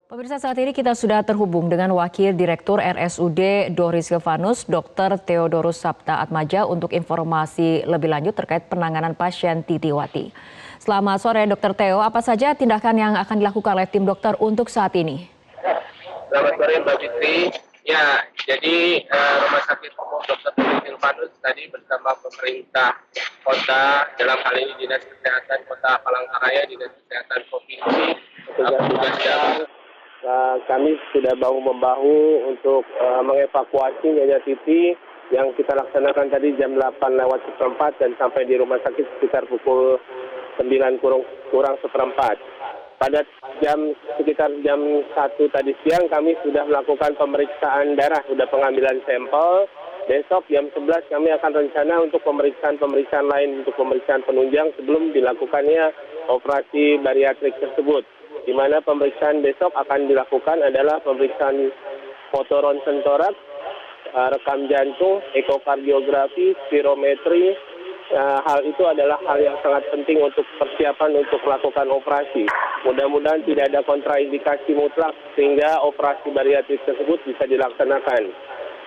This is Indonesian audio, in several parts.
Pemirsa, saat ini kita sudah terhubung dengan Wakil Direktur RSUD Doris Silvanus, Dr. Theodorus Sapta Atmaja untuk informasi lebih lanjut terkait penanganan pasien Titiwati. Selamat sore Dr. Theo, apa saja tindakan yang akan dilakukan oleh tim dokter untuk saat ini? Selamat sore Mbak Fitri. Ya, jadi Rumah Sakit Umum Dr. Doris Silvanus tadi bersama pemerintah kota, dalam hal ini Dinas Kesehatan Kota Palangkaraya, Dinas Kesehatan Provinsi, petugas damar. Kami sudah bahu-membahu untuk mengevakuasi Nyonya Titi yang kita laksanakan tadi jam 8:04 dan sampai di rumah sakit sekitar pukul 9 kurang seperempat. Pada sekitar jam 1 tadi siang kami sudah melakukan pemeriksaan darah, sudah pengambilan sampel. Besok jam 11 kami akan rencana untuk pemeriksaan lain untuk pemeriksaan penunjang sebelum dilakukannya operasi bariatrik tersebut. Di mana pemeriksaan besok akan dilakukan adalah pemeriksaan foto ronsen toraks, rekam jantung, ekokardiografi, spirometri. Hal itu adalah hal yang sangat penting untuk persiapan untuk melakukan operasi. Mudah-mudahan tidak ada kontraindikasi mutlak sehingga operasi bariatrik tersebut bisa dilaksanakan.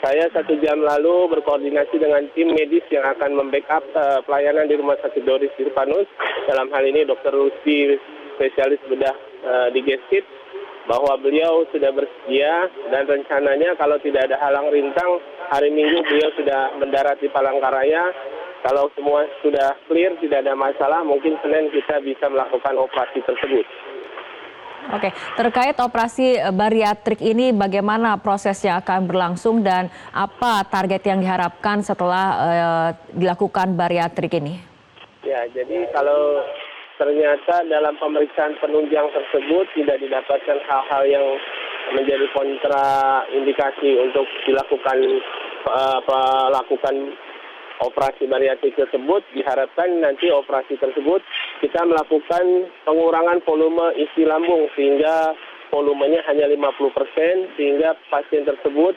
Saya 1 jam lalu berkoordinasi dengan tim medis yang akan membackup pelayanan di Rumah Sakit Doris Silvanus. Dalam hal ini Dr. Rusdi, spesialis bedah digestif, bahwa beliau sudah bersedia dan rencananya kalau tidak ada halang rintang, hari Minggu beliau sudah mendarat di Palangkaraya. Kalau semua sudah clear, tidak ada masalah, mungkin Senin kita bisa melakukan operasi tersebut. Oke, terkait operasi bariatrik ini bagaimana prosesnya akan berlangsung dan apa target yang diharapkan setelah dilakukan bariatrik ini? Ya, jadi kalau ternyata dalam pemeriksaan penunjang tersebut tidak didapatkan hal-hal yang menjadi kontraindikasi untuk dilakukan operasi bariatrik tersebut, diharapkan nanti operasi tersebut kita melakukan pengurangan volume isi lambung sehingga volumenya hanya 50%, sehingga pasien tersebut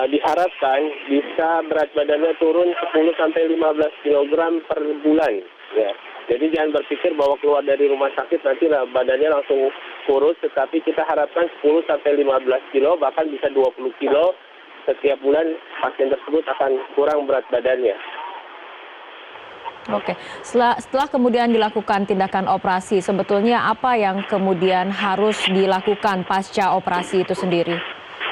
diharapkan bisa berat badannya turun 10-15 kg per bulan. Ya. Jadi jangan berpikir bahwa keluar dari rumah sakit nanti badannya langsung kurus, tetapi kita harapkan 10-15 kilo, bahkan bisa 20 kilo setiap bulan pasien tersebut akan kurang berat badannya. Oke, setelah kemudian dilakukan tindakan operasi, sebetulnya apa yang kemudian harus dilakukan pasca operasi itu sendiri?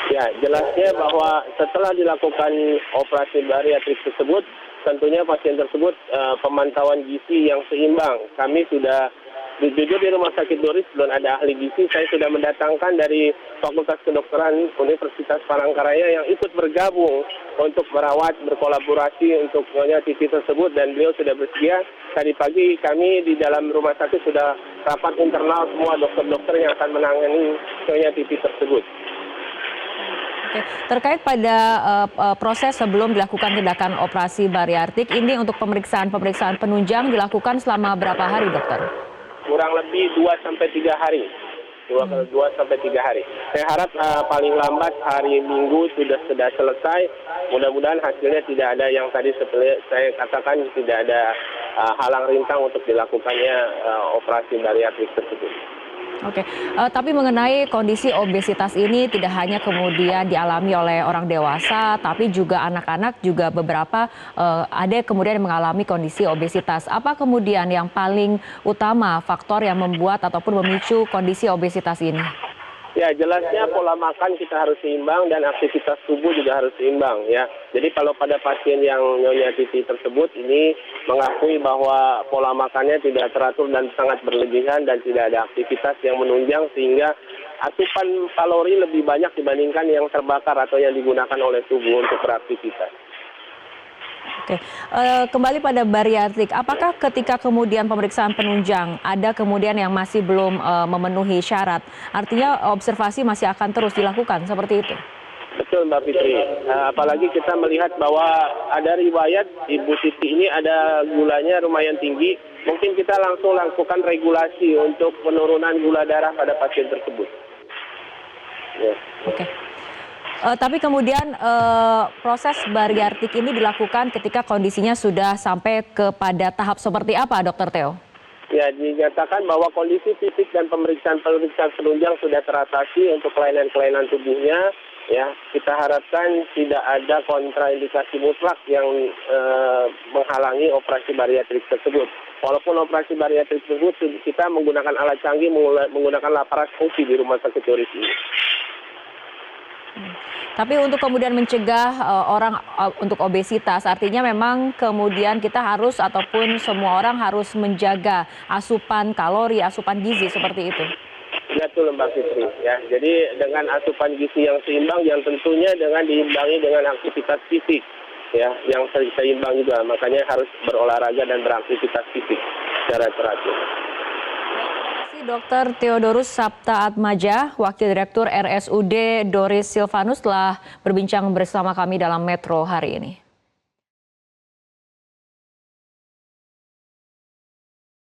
Ya, jelasnya bahwa setelah dilakukan operasi bariatrik tersebut, tentunya pasien tersebut pemantauan gizi yang seimbang. Kami sudah, jujur di Rumah Sakit Doris belum ada ahli gizi, saya sudah mendatangkan dari Fakultas Kedokteran Universitas Palangkaraya yang ikut bergabung untuk merawat, berkolaborasi untuk Nyonya Titi tersebut, dan beliau sudah bersedia. Tadi pagi kami di dalam rumah sakit sudah rapat internal semua dokter-dokter yang akan menangani Nyonya Titi tersebut. Oke, terkait pada proses sebelum dilakukan tindakan operasi bariatrik ini untuk pemeriksaan penunjang dilakukan selama berapa hari, dokter? Kurang lebih 2-3 hari. 2-3 hari. Saya harap paling lambat hari Minggu sudah selesai. Mudah-mudahan hasilnya tidak ada yang tadi seperti saya katakan, tidak ada halang rintang untuk dilakukannya operasi bariatrik tersebut. Oke, tapi mengenai kondisi obesitas ini tidak hanya kemudian dialami oleh orang dewasa, tapi juga anak-anak juga beberapa ada kemudian yang mengalami kondisi obesitas. Apa kemudian yang paling utama faktor yang membuat ataupun memicu kondisi obesitas ini? Ya, jelasnya pola makan kita harus seimbang dan aktivitas tubuh juga harus seimbang ya. Jadi kalau pada pasien yang Nyonya Titi tersebut ini mengakui bahwa pola makannya tidak teratur dan sangat berlebihan dan tidak ada aktivitas yang menunjang sehingga asupan kalori lebih banyak dibandingkan yang terbakar atau yang digunakan oleh tubuh untuk beraktivitas. Oke, kembali pada bariatrik, apakah ketika kemudian pemeriksaan penunjang ada kemudian yang masih belum memenuhi syarat, artinya observasi masih akan terus dilakukan seperti itu? Betul Mbak Fitri, apalagi kita melihat bahwa ada riwayat Ibu Titi ini ada gulanya lumayan tinggi, mungkin kita langsung lakukan regulasi untuk penurunan gula darah pada pasien tersebut. Ya. Oke. Tapi kemudian proses bariatrik ini dilakukan ketika kondisinya sudah sampai kepada tahap seperti apa, Dokter Theo? Ya, dinyatakan bahwa kondisi fisik dan pemeriksaan penunjang sudah teratasi untuk kelainan-kelainan tubuhnya. Ya, kita harapkan tidak ada kontraindikasi mutlak yang menghalangi operasi bariatrik tersebut. Walaupun operasi bariatrik tersebut kita menggunakan alat canggih, menggunakan laparoskopi di rumah sakit Yoris ini. Tapi untuk kemudian mencegah orang untuk obesitas, artinya memang kemudian kita harus ataupun semua orang harus menjaga asupan kalori, asupan gizi seperti itu. Betul Mbak Fitri. Ya, jadi dengan asupan gizi yang seimbang, yang tentunya dengan diimbangi dengan aktivitas fisik, ya, yang seimbang juga. Makanya harus berolahraga dan beraktivitas fisik secara teratur. Dr. Theodorus Sapta Atmaja, Wakil Direktur RSUD Doris Silvanus telah berbincang bersama kami dalam Metro hari ini.